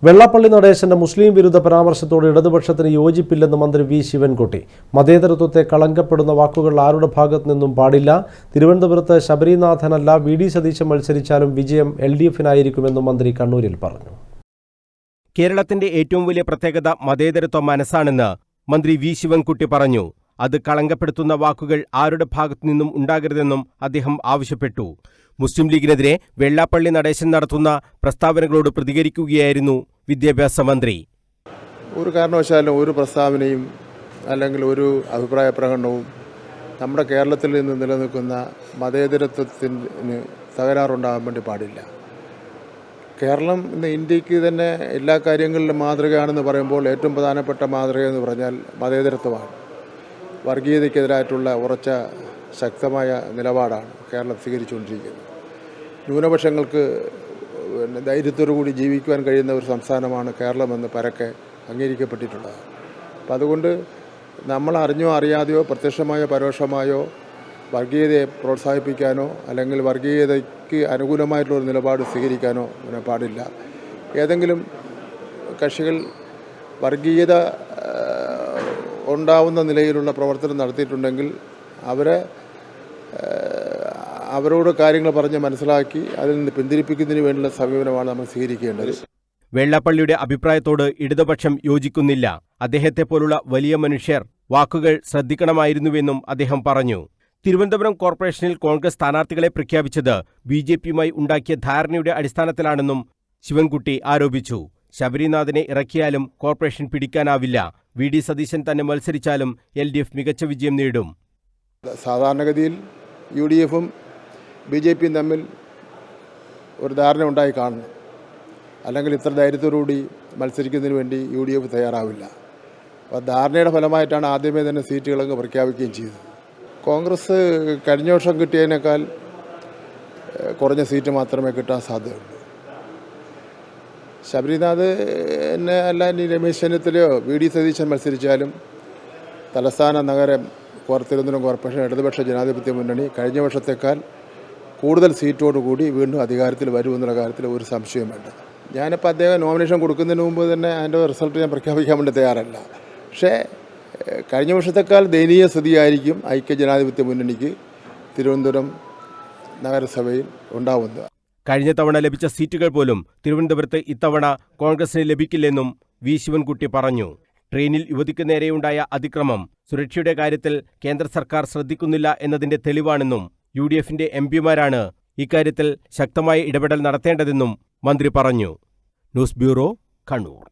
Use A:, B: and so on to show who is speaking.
A: വെള്ളാപ്പള്ളി നടേശന്റെ മുസ്ലിം വിരുദ്ധ പരാമർശത്തോട് ഇടതുപക്ഷത്തിന് യോജിപ്പില്ലെന്ന് മന്ത്രി വി ശിവൻകുട്ടി. മതേതരത്വത്തെ കളങ്കപ്പെടുന്ന വാക്കുകൾ ആരുടെ ഭാഗത്തു നിന്നും പാടില്ല. തിരുവനന്തപുരത്ത് ശബരിനാഥനല്ല വി.ഡി. സതീശൻ മത്സരിച്ചാലും വിജയം LDF-നായിരിക്കുമെന്നും മന്ത്രി കണ്ണൂരിൽ പറഞ്ഞു.
B: കേരളത്തിന്റെ ഏറ്റവും വലിയ പ്രത്യേകത മതേതരത്വ മനസ്സാണെന്ന് മന്ത്രി വി ശിവൻകുട്ടി പറഞ്ഞു. അത് കളങ്കപ്പെടുത്തുന്ന വാക്കുകൾ ആരുടെ ഭാഗത്തുനിന്നും ഉണ്ടാകരുതെന്നും അദ്ദേഹം ആവശ്യപ്പെട്ടു. മുസ്ലിം ലീഗിനെതിരെ വെള്ളാപ്പള്ളി നടേശൻ നടത്തുന്ന പ്രസ്താവനകളോട് പ്രതികരിക്കുകയായിരുന്നു വിദ്യാഭ്യാസ മന്ത്രി.
C: ഒരു കാരണവശാലും ഒരു പ്രസ്താവനയും അല്ലെങ്കിൽ ഒരു അഭിപ്രായ പ്രകടനവും നമ്മുടെ കേരളത്തിൽ നിന്ന് നിലനിൽക്കുന്ന മതേതരത്വത്തിന് തകരാറുണ്ടാകാൻ വേണ്ടി പാടില്ല. കേരളം ഇന്ന് ഇന്ത്യക്ക് തന്നെ എല്ലാ കാര്യങ്ങളിലും മാതൃകയാണെന്ന് പറയുമ്പോൾ ഏറ്റവും പ്രധാനപ്പെട്ട മാതൃക എന്ന് പറഞ്ഞാൽ മതേതരത്വമാണ്. വർഗീയതയ്ക്കെതിരായിട്ടുള്ള ഉറച്ച ശക്തമായ നിലപാടാണ് കേരളം സ്വീകരിച്ചുകൊണ്ടിരിക്കുന്നത്. ന്യൂനപക്ഷങ്ങൾക്ക് ധൈര്യത്തോടുകൂടി ജീവിക്കുവാൻ കഴിയുന്ന ഒരു സംസ്ഥാനമാണ് കേരളമെന്ന് പരക്കെ അംഗീകരിക്കപ്പെട്ടിട്ടുള്ളത്. അപ്പം അതുകൊണ്ട് നമ്മൾ അറിഞ്ഞോ അറിയാതെയോ പ്രത്യക്ഷമായോ പരോക്ഷമായോ വർഗീയതയെ പ്രോത്സാഹിപ്പിക്കാനോ അല്ലെങ്കിൽ വർഗീയതയ്ക്ക് അനുകൂലമായിട്ടുള്ളൊരു നിലപാട് സ്വീകരിക്കാനോ പാടില്ല. ഏതെങ്കിലും കക്ഷികൾ വർഗീയത ഉണ്ടാവുന്ന നിലയിലുള്ള പ്രവർത്തനം നടത്തിയിട്ടുണ്ടെങ്കിൽ അവരോട് കാര്യങ്ങൾ പറഞ്ഞ് മനസ്സിലാക്കി അതിൽ നിന്ന് പിന്തിരിപ്പിക്കുന്നതിന് വേണ്ടിയുള്ള സമീപനമാണ് നമ്മൾ സ്വീകരിക്കേണ്ടത്.
B: വെള്ളാപ്പള്ളിയുടെ അഭിപ്രായത്തോട് ഇടതുപക്ഷം യോജിക്കുന്നില്ല. അദ്ദേഹത്തെ പോലുള്ള വലിയ മനുഷ്യർ വാക്കുകൾ ശ്രദ്ധിക്കണമായിരുന്നുവെന്നും അദ്ദേഹം പറഞ്ഞു. തിരുവനന്തപുരം കോർപ്പറേഷനിൽ കോൺഗ്രസ് സ്ഥാനാർത്ഥികളെ പ്രഖ്യാപിച്ചത് BJP-യുമായി ഉണ്ടാക്കിയ ധാരണയുടെ അടിസ്ഥാനത്തിലാണെന്നും ശിവൻകുട്ടി ആരോപിച്ചു. ശബരിനാഥനെ ഇറക്കിയാലും കോർപ്പറേഷൻ പിടിക്കാനാവില്ല. വി.ഡി. സതീശൻ തന്നെ മത്സരിച്ചാലും LDF മികച്ച വിജയം നേടും.
C: സാധാരണഗതിയിൽ UDF-ഉം BJP-യും തമ്മിൽ ഒരു ധാരണ ഉണ്ടായി കാണണം. അല്ലെങ്കിൽ ഇത്ര ധൈര്യത്തോടുകൂടി മത്സരിക്കുന്നതിന് വേണ്ടി UDF തയ്യാറാവില്ല. അപ്പോൾ ധാരണയുടെ ഫലമായിട്ടാണ് ആദ്യമേ തന്നെ സീറ്റുകളങ്ങ് പ്രഖ്യാപിക്കുകയും ചെയ്തത്. കോൺഗ്രസ് കഴിഞ്ഞ വർഷം കിട്ടിയതിനേക്കാൾ കുറഞ്ഞ സീറ്റ് മാത്രമേ കിട്ടാൻ സാധ്യതയുള്ളൂ. ശബരിനാഥ് എന്നെ അല്ല ഇനി രമേശ് ചെന്നിത്തലയോ വി.ഡി. സതീശൻ മത്സരിച്ചാലും തലസ്ഥാന നഗരം തിരുവനന്തപുരം കോർപ്പറേഷൻ ഇടതുപക്ഷ ജനാധിപത്യ മുന്നണി കഴിഞ്ഞ വർഷത്തേക്കാൾ കൂടുതൽ സീറ്റോടുകൂടി വീണ്ടും അധികാരത്തിൽ വരുമെന്നുള്ള കാര്യത്തിൽ ഒരു സംശയം വേണ്ട. ഞാനിപ്പോൾ അദ്ദേഹം നോമിനേഷൻ കൊടുക്കുന്നതിന് മുമ്പ് തന്നെ അതിൻ്റെ റിസൾട്ട് ഞാൻ പ്രഖ്യാപിക്കാൻ വേണ്ടി തയ്യാറല്ല. പക്ഷേ കഴിഞ്ഞ വർഷത്തേക്കാൾ ദയനീയ സ്ഥിതിയായിരിക്കും ഐക്യ ജനാധിപത്യ മുന്നണിക്ക് തിരുവനന്തപുരം നഗരസഭയിൽ ഉണ്ടാവുന്നത്.
B: കഴിഞ്ഞ തവണ ലഭിച്ച സീറ്റുകൾ പോലും തിരുവനന്തപുരത്ത് ഇത്തവണ കോൺഗ്രസിന് ലഭിക്കില്ലെന്നും വി ശിവൻകുട്ടി പറഞ്ഞു. ട്രെയിനിൽ യുവതിക്ക് നേരെയുണ്ടായ അതിക്രമം സുരക്ഷയുടെ കാര്യത്തിൽ കേന്ദ്ര സർക്കാർ ശ്രദ്ധിക്കുന്നില്ല എന്നതിന്റെ തെളിവാണെന്നും UDF-ന്റെ MP-മാരാണ് ഇക്കാര്യത്തിൽ ശക്തമായ ഇടപെടൽ നടത്തേണ്ടതെന്നും മന്ത്രി പറഞ്ഞു. News bureau, Kannur.